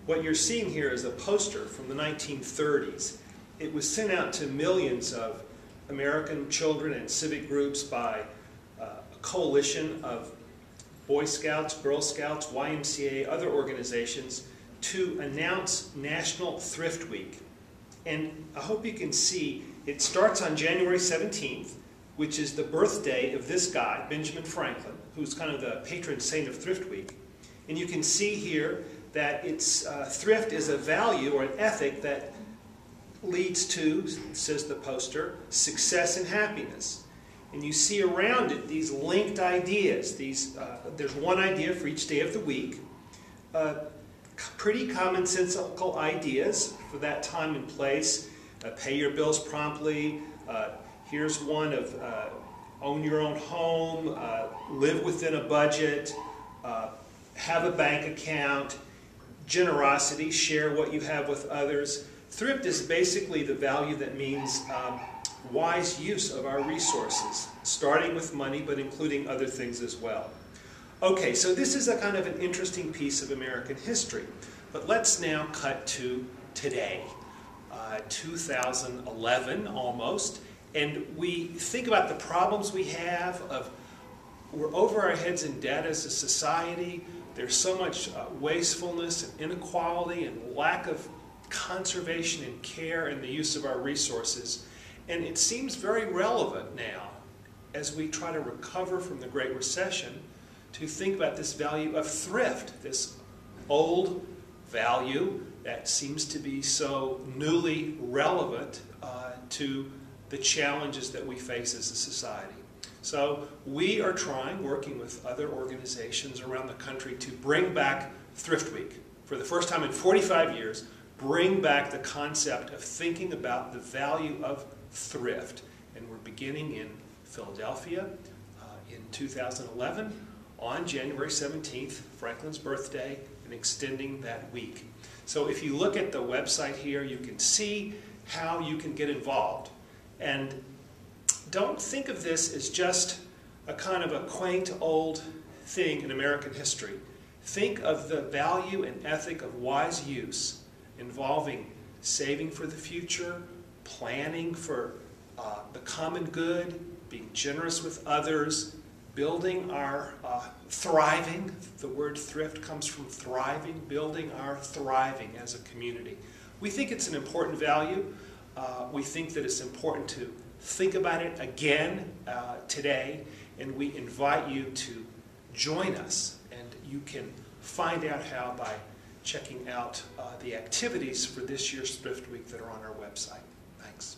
What you're seeing here is a poster from the 1930s. It was sent out to millions of American children and civic groups by a coalition of Boy Scouts, Girl Scouts, YMCA, other organizations to announce National Thrift Week. And I hope you can see it starts on January 17th, which is the birthday of this guy, Benjamin Franklin, who's kind of the patron saint of Thrift Week. And you can see here that thrift is a value or an ethic that leads to, says the poster, success and happiness. And you see around it these linked ideas. There's one idea for each day of the week. Pretty commonsensical ideas for that time and place. Pay your bills promptly. Here's one of own your own home, live within a budget, have a bank account, generosity, share what you have with others. Thrift is basically the value that means wise use of our resources, starting with money but including other things as well. Okay, so this is a kind of an interesting piece of American history, but let's now cut to today, 2011 almost, and we think about the problems we have of we're over our heads in debt as a society. There's so much wastefulness and inequality and lack of conservation and care and the use of our resources. And it seems very relevant now as we try to recover from the Great Recession to think about this value of thrift, this old value that seems to be so newly relevant to the challenges that we face as a society. So we are trying, working with other organizations around the country, to bring back Thrift Week. For the first time in 45 years, bring back the concept of thinking about the value of thrift. And we're beginning in Philadelphia in 2011 on January 17th, Franklin's birthday, and extending that week. So if you look at the website here, you can see how you can get involved. And don't think of this as just a kind of a quaint old thing in American history. Think of the value and ethic of wise use involving saving for the future, planning for the common good, being generous with others, building our thriving. The word thrift comes from thriving, building our thriving as a community. We think it's an important value. We think that it's important to think about it again today, and we invite you to join us. And you can find out how by checking out the activities for this year's Thrift Week that are on our website. Thanks.